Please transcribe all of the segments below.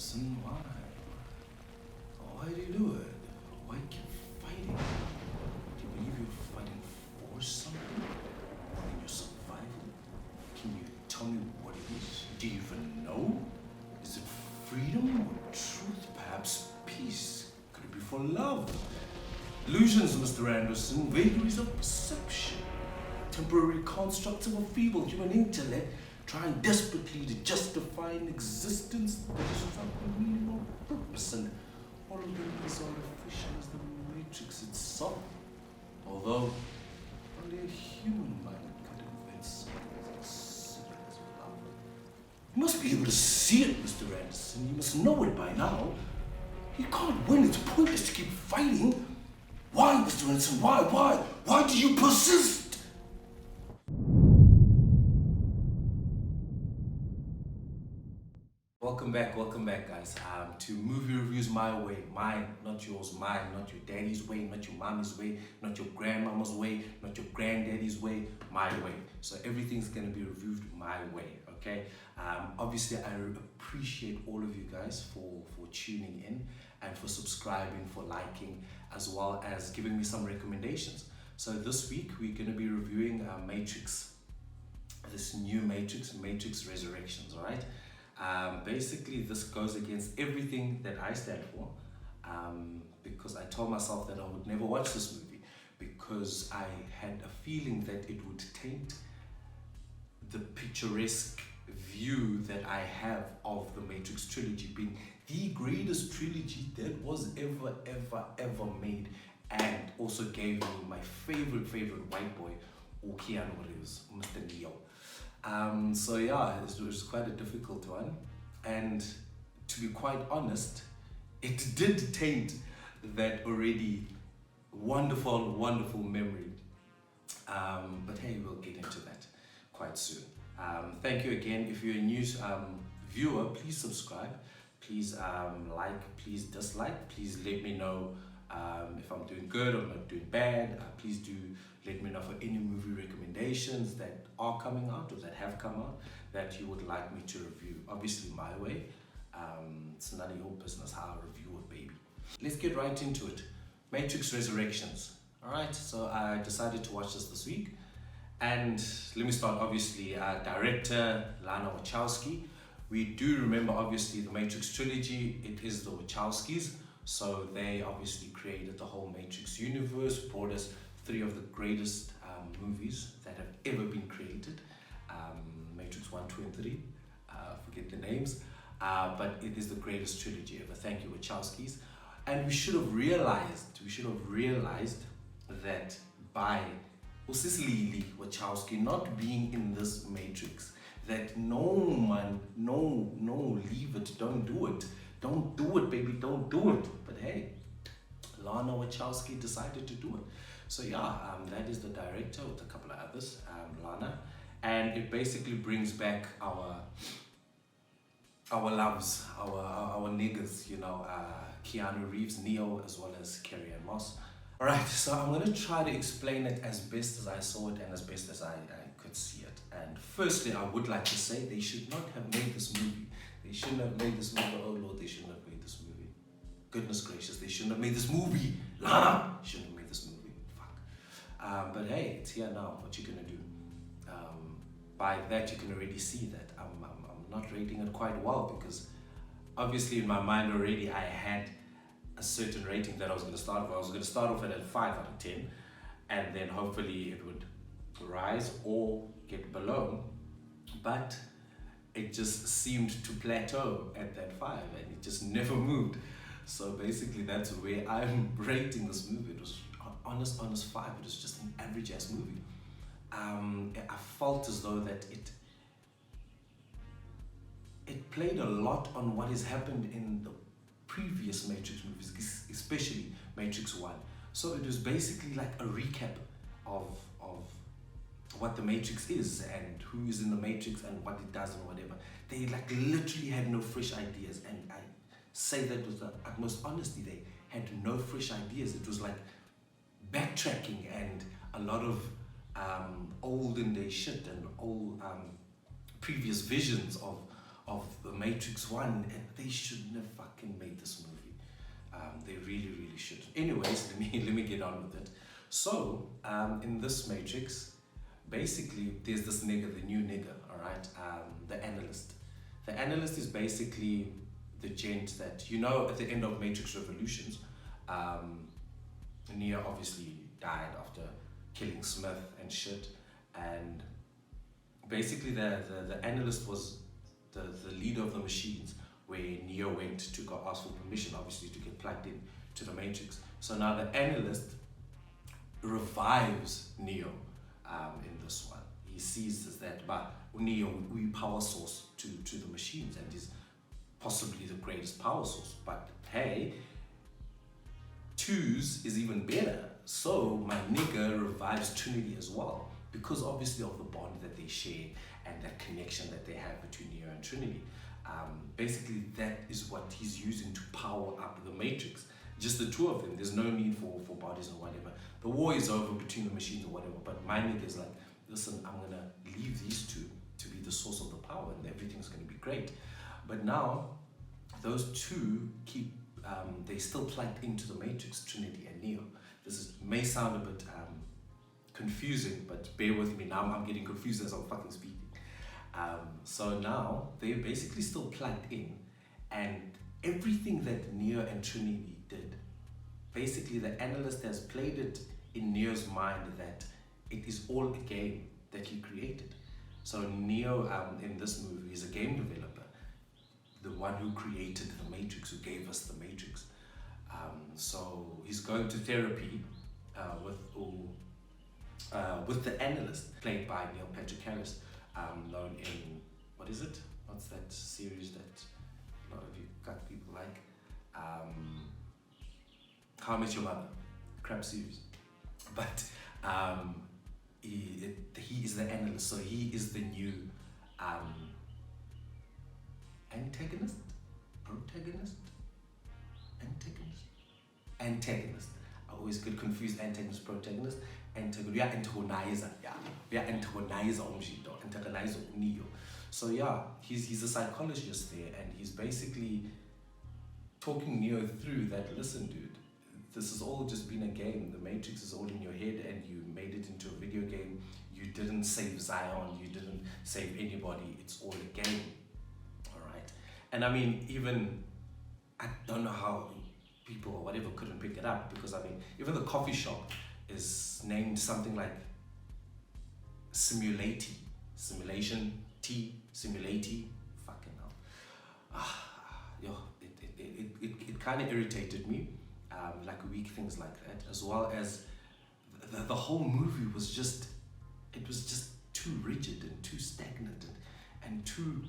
Anderson, why? Why do you do it? Why keep fighting? Do you believe you're fighting for something? In your survival? Can you tell me what it is? Do you even know? Is it freedom or truth? Perhaps peace? Could it be for love? Illusions, Mr. Anderson, vagaries of perception, temporary constructs of a feeble human intellect, trying desperately to justify an existence that is without meaning or purpose, and all of them as artificial as the matrix itself. Although only a human mind could invent something as silly as love. You must be able to see it, Mr. Anderson. You must know it by now. You can't win. It's pointless to keep fighting. Why, Mr. Anderson? Why? Why do you persist? Welcome back, guys. To movie reviews my way, mine, not yours, mine, not your daddy's way, not your mommy's way, not your grandmama's way, not your granddaddy's way, my way. So everything's gonna be reviewed my way, okay? Obviously, I appreciate all of you guys for tuning in and for subscribing, for liking, as well as giving me some recommendations. So this week we're gonna be reviewing Matrix, this new Matrix Resurrections, all right? Basically, this goes against everything that I stand for, because I told myself that I would never watch this movie because I had a feeling that it would taint the picturesque view that I have of the Matrix trilogy being the greatest trilogy that was ever made, and also gave me my favorite white boy, Keanu Reeves, Mr. Neo. So yeah, it was quite a difficult one, and to be quite honest, it did taint that already wonderful memory. But hey, we'll get into that quite soon. Thank you again. If you're a new viewer, please subscribe, please like, please dislike, please let me know if I'm doing good or not doing bad. Please do let me know for any movie recommendations that are coming out or that have come out that you would like me to review. Obviously my way. It's none of your business how I review it, baby. Let's get right into it. Matrix Resurrections. Alright, so I decided to watch this week. And let me start, obviously, director Lana Wachowski. We do remember, obviously, the Matrix trilogy. It is the Wachowskis. So they obviously created the whole Matrix universe, brought us three of the greatest movies that have ever been created. Matrix 1, 2, and 3. Forget the names. But it is the greatest trilogy ever. Thank you, Wachowskis. And we should have realized that by Lily Wachowski not being in this Matrix, that no, leave it, don't do it. Don't do it, baby, don't do it. But hey, Lana Wachowski decided to do it. So yeah, that is the director with a couple of others, Lana. And it basically brings back our loves, our niggas, you know, Keanu Reeves, Neo, as well as Carrie-Anne Moss. Alright, so I'm going to try to explain it as best as I saw it and as best as I could see it. And firstly, I would like to say they should not have made this movie. They shouldn't have made this movie. Oh Lord, they shouldn't have made this movie. Goodness gracious, they shouldn't have made this movie. Lana shouldn't have made this movie. Fuck. But hey, it's here now. What you gonna do? By that, you can already see that I'm not rating it quite well, because obviously in my mind already I had a certain rating that I was going to start with. I was going to start off at a 5 out of 10, and then hopefully it would rise or get below. But it just seemed to plateau at that 5, and it just never moved. So basically that's where I'm rating this movie. It was honest 5. It was just an average ass movie. I felt as though that it played a lot on what has happened in the previous Matrix movies, especially Matrix 1. So it was basically like a recap of what the Matrix is and who is in the Matrix and what it does and whatever. They like literally had no fresh ideas, and I say that with the utmost honesty. They had no fresh ideas. It was like backtracking and a lot of olden day shit and old previous visions of the Matrix 1, and they shouldn't have fucking made this movie. They really, really should. Anyways, let me get on with it. So, in this Matrix, basically, there's this nigga, the new nigga, alright? The analyst. The analyst is basically the gent that, you know, at the end of Matrix Revolutions, Neo obviously died after killing Smith and shit. And basically, the analyst was the leader of the machines, where Neo went to go ask for permission, obviously, to get plugged in to the Matrix. So now the analyst revives Neo in this one. He sees that, but Neo, we power source to the machines, and is possibly the greatest power source. But hey, twos is even better. So my nigga revives Trinity as well, because obviously of the bond that they share and that connection that they have between Neo and Trinity. Basically, that is what he's using to power up the Matrix. Just the two of them. There's no need for bodies or whatever. The war is over between the machines or whatever. But my nigga is like, listen, I'm gonna leave these two to be the source of the power, and everything's gonna be great. But now, those two keep they still plugged into the Matrix, Trinity and Neo. May sound a bit confusing, but bear with me. Now I'm getting confused as I'm fucking speaking. So now they're basically still plugged in, and everything that Neo and Trinity did, basically the analyst has played it in Neo's mind that it is all a game that he created. So Neo in this movie is a game developer, the one who created the Matrix, who gave us the Matrix. So he's going to therapy with the analyst, played by Neil Patrick Harris, known in, what is it? What's that series that a lot of you got people like? How I Met Your Mother, crap series. But he is the analyst, so he is the new antagonist. I always get confused, antagonist, protagonist. We are antagonizer, yeah. We are antagonizer antagonizer Neo. So yeah, he's a psychologist there, and he's basically talking Neo through that. Listen, dude, this has all just been a game. The Matrix is all in your head, and you made it into a video game. You didn't save Zion. You didn't save anybody. It's all a game. All right. And I mean, even I don't know how people or whatever couldn't pick it up, because I mean, even the coffee shop is named something like Simulati, Simulation T, Simulati. Fucking hell. It kind of irritated me, like weak things like that, as well as the whole movie was just, it was just too rigid and too stagnant and too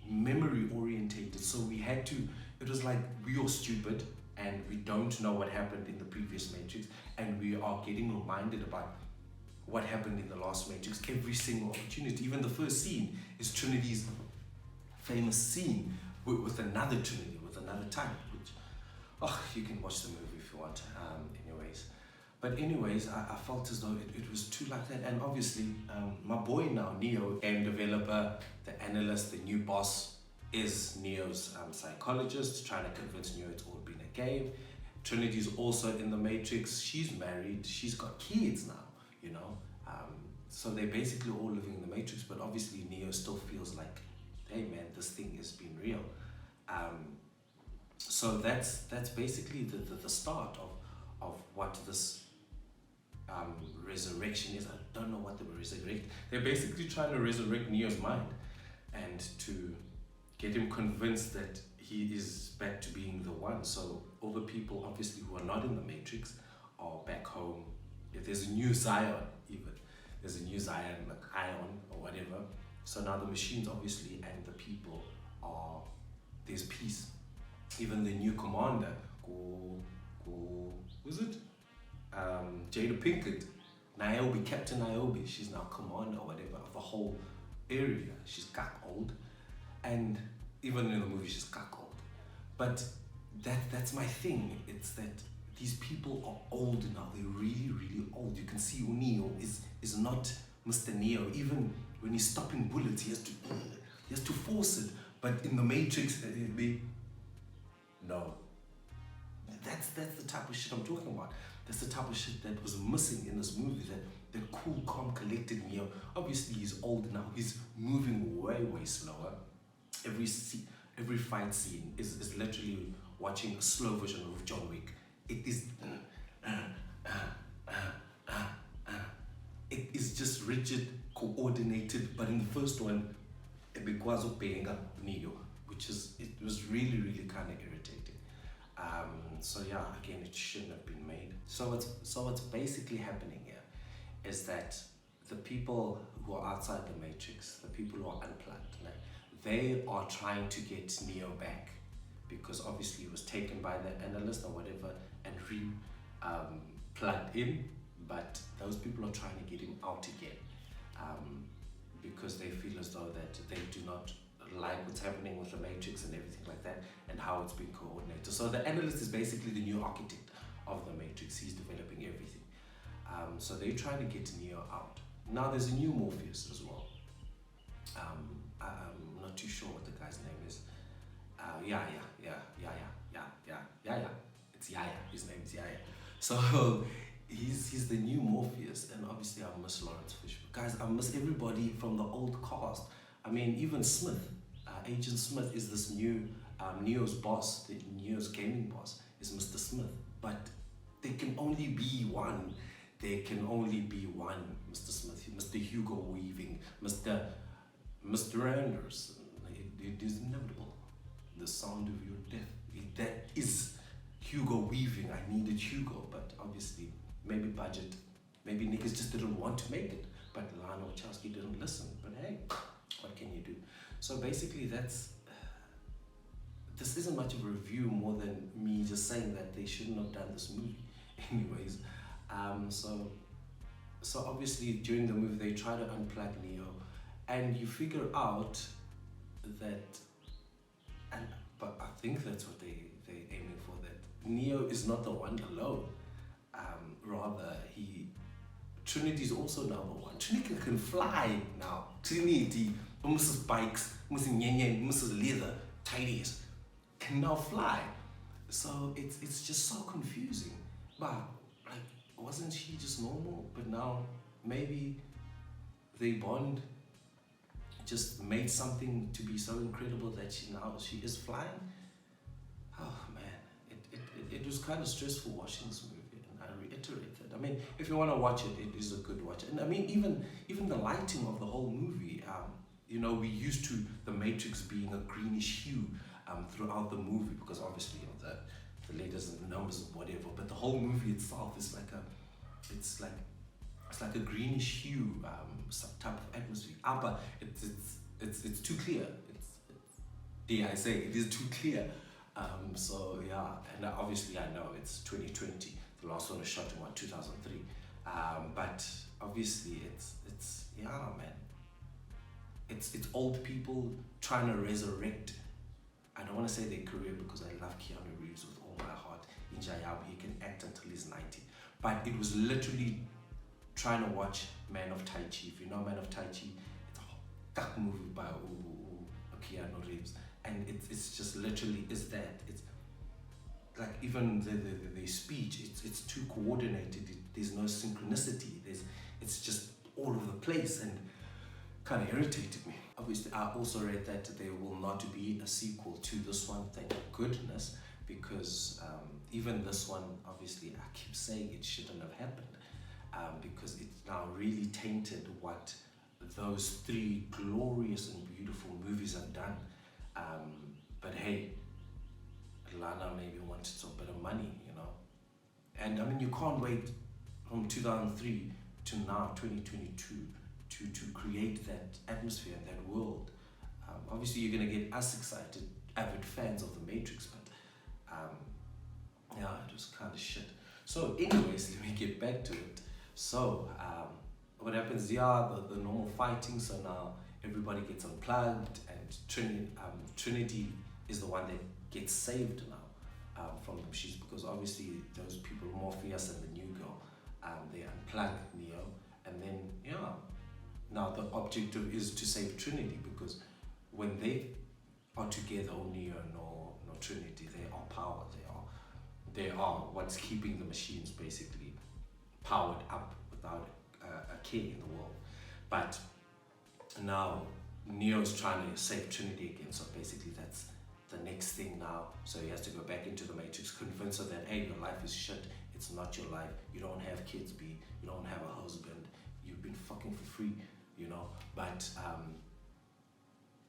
memory orientated. So we had to, it was like we are stupid and we don't know what happened in the previous Matrix, and we are getting reminded about what happened in the last Matrix every single opportunity. Even the first scene is Trinity's famous scene with another Trinity, with another type, which, you can watch the movie if you want, anyways. But I felt as though it was too like that. And obviously, my boy now, Neo, game developer, the analyst, the new boss, is Neo's psychologist, trying to convince Neo it's all been a game. Trinity's also in the Matrix. She's married. She's got kids now, you know. So they're basically all living in the Matrix, but obviously Neo still feels like, hey man, this thing has been real. So that's basically the start of what this resurrection is. I don't know what they were resurrecting. They're basically trying to resurrect Neo's mind and to get him convinced that he is back to being the one. So all the people obviously who are not in the Matrix are back home. If there's a new Zion, even there's a new Zion, like Ion or whatever. So now the machines obviously and the people are, there's peace. Even the new commander, who's it? Jada Pinkett, Niobe, Captain Niobe, she's now commander or whatever of the whole area. She's old, and even in the movie she's old. But that's my thing. It's that these people are old now. They're really, really old. You can see Neo is not Mr. Neo. Even when he's stopping bullets, he has to force it. But in the Matrix, no. That's the type of shit I'm talking about. That's the type of shit that was missing in this movie. That cool, calm, collected Neo. Obviously, he's old now. He's moving way, way slower. Every fight scene is literally watching a slow version of John Wick. It is. It is just rigid, coordinated. But in the first one, it was Neo, it was really, really kind of irritating. So yeah, again, it shouldn't have been made. So what's basically happening here is that the people who are outside the Matrix, the people who are unplugged, they are trying to get Neo back, because obviously he was taken by the analyst or whatever and plugged in, but those people are trying to get him out again, because they feel as though that they do not like what's happening with the Matrix and everything like that, and how it's been coordinated. So the analyst is basically the new architect of the Matrix. He's developing everything. So they're trying to get Neo out. Now there's a new Morpheus as well. I'm not too sure what the guy's name is. Yaya. It's Yaya. His name is Yaya. So he's the new Morpheus, and obviously I miss Lawrence Fishburne. Guys, I miss everybody from the old cast. I mean, even Smith, Agent Smith is this new Neo's boss. The Neo's gaming boss is Mr. Smith, but there can only be one. There can only be one Mr. Smith, Mr. Hugo Weaving, Mr. Anderson. It is inevitable. The sound of your death. That is Hugo Weaving. I needed Hugo, but obviously, maybe budget. Maybe niggas just didn't want to make it. But Lana Wachowski didn't listen. But hey, what can you do? So basically, this isn't much of a review more than me just saying that they shouldn't have done this movie. Anyways, so obviously during the movie they try to unplug Neo, and you figure out that, but I think that's what they're aiming for, that Neo is not the one alone. Rather, Trinity's also now the one. Trinity can fly now. Trinity, Mrs. Bikes, Mrs. Nyenyen, Mrs. Leather, Tidies, can now fly. So it's just so confusing. But like, wasn't she just normal? But now maybe they bond just made something to be so incredible that she is flying. Oh man, it was kind of stressful watching this movie, and I reiterate that. I mean, if you want to watch it, it is a good watch. And I mean, even the lighting of the whole movie, we're used to the Matrix being a greenish hue throughout the movie, because obviously the letters and the numbers and whatever, but the whole movie itself is it's like a greenish hue, some type of atmosphere. But it's too clear. I say it is too clear. So yeah, and obviously I know it's 2020. The last one was shot in 2003. But obviously it's man. It's old people trying to resurrect. I don't want to say their career, because I love Keanu Reeves with all my heart. In Jayabu, he can act until he's 90. But it was literally trying to watch Man of Tai Chi. If you know Man of Tai Chi, it's a dark movie by Keanu Reeves. And it's just literally is that. It's like even the speech, it's too coordinated. There's no synchronicity. It's just all over the place, and kind of irritated me. Obviously, I also read that there will not be a sequel to this one, thank goodness, because even this one, obviously, I keep saying it shouldn't have happened, because it's now really tainted what those three glorious and beautiful movies have done. But hey, Lana maybe wanted a bit of money, and I mean, you can't wait from 2003 to now, 2022, to create that atmosphere and that world. Obviously, you're going to get us excited, avid fans of The Matrix, but it was kind of shit. So anyways, let me get back to it. So what happens, the normal fighting, so now everybody gets unplugged, and Trinity is the one that gets saved now from the machines, because obviously those people, Morpheus and the new girl, they unplug Neo, and then now the objective is to save Trinity, because when they are together, or Neo nor Trinity. They are power. They are what's keeping the machines basically powered up without a care in the world. But now Neo's trying to save Trinity again, so basically that's the next thing now. So he has to go back into the Matrix, convince her that, hey, your life is shit, it's not your life, you don't have kids, B, you don't have a husband, you've been fucking for free, you know. But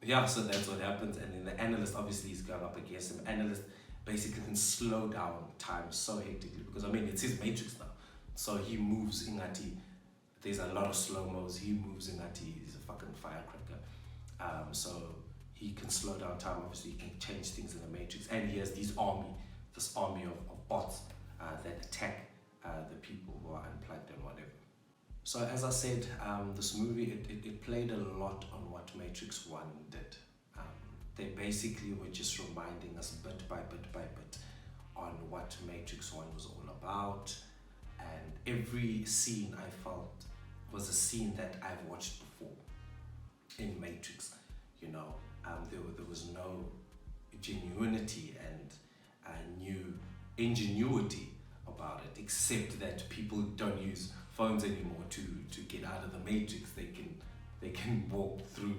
yeah, so that's what happens. And then the analyst obviously is going up against him. Analyst basically can slow down time so hectically, because I mean it's his Matrix now. So he moves ingati. There's a lot of slow-mos. He moves ingati. He's a fucking firecracker. So he can slow down time. Obviously, he can change things in the Matrix. And he has this army of bots that attack the people who are unplugged and whatever. So as I said, this movie, it played a lot on what Matrix 1 did. They basically were just reminding us bit by bit on what Matrix 1 was all about. And every scene I felt was a scene that I've watched before in Matrix. You know, there was no genuinity and new ingenuity about it, except that people don't use phones anymore to get out of the Matrix. They can walk through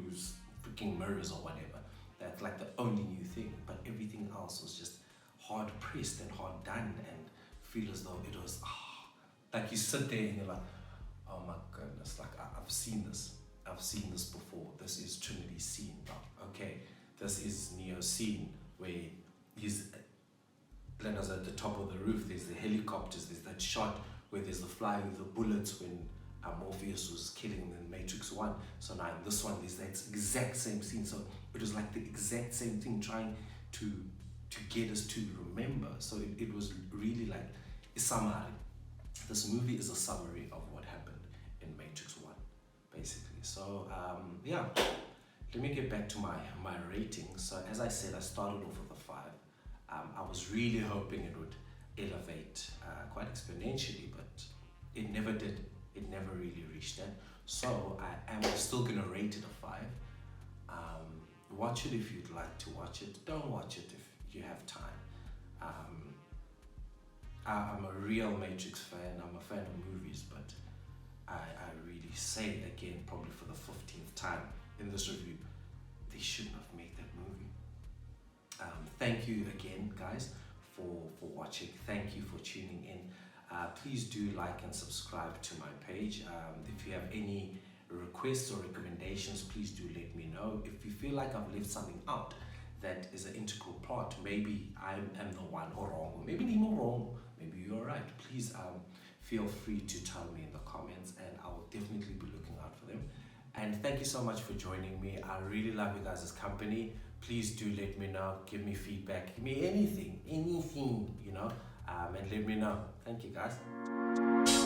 freaking mirrors or whatever. That's like the only new thing, but everything else was just hard pressed and hard done, and feel as though it was like you sit there and you're like, oh my goodness, like I've seen this before. This is Trinity's scene now. Okay, this is Neo's scene where he's Leonard's at the top of the roof. There's the helicopters. There's that shot where there's the flying of the bullets when Morpheus was killing them in Matrix 1. So now in this one, there's that exact same scene. So it was like the exact same thing, trying to get us to remember. So it was really like a summary. This movie is a summary of what happened in Matrix 1, basically. So yeah, let me get back to my rating. So as I said, I started off with a 5. I was really hoping it would elevate quite exponentially, but it never did. It never really reached that. So I am still gonna rate it a 5. Watch it if you'd like to watch it. Don't watch it if you have time. I'm a real Matrix fan. I'm a fan of movies, but I really say again, probably for the 15th time in this review, they shouldn't have made that movie. Thank you again, guys, for watching. Thank you for tuning in. Please do like and subscribe to my page. If you have any requests or recommendations, please do let me know. If you feel like I've left something out that is an integral part, maybe I am the one or wrong, or maybe I'm wrong, maybe you're right, please feel free to tell me in the comments, and I will definitely be looking out for them. And thank you so much for joining me. I really love you guys' company. Please do let me know, give me feedback, give me anything, you know, and let me know. Thank you, guys.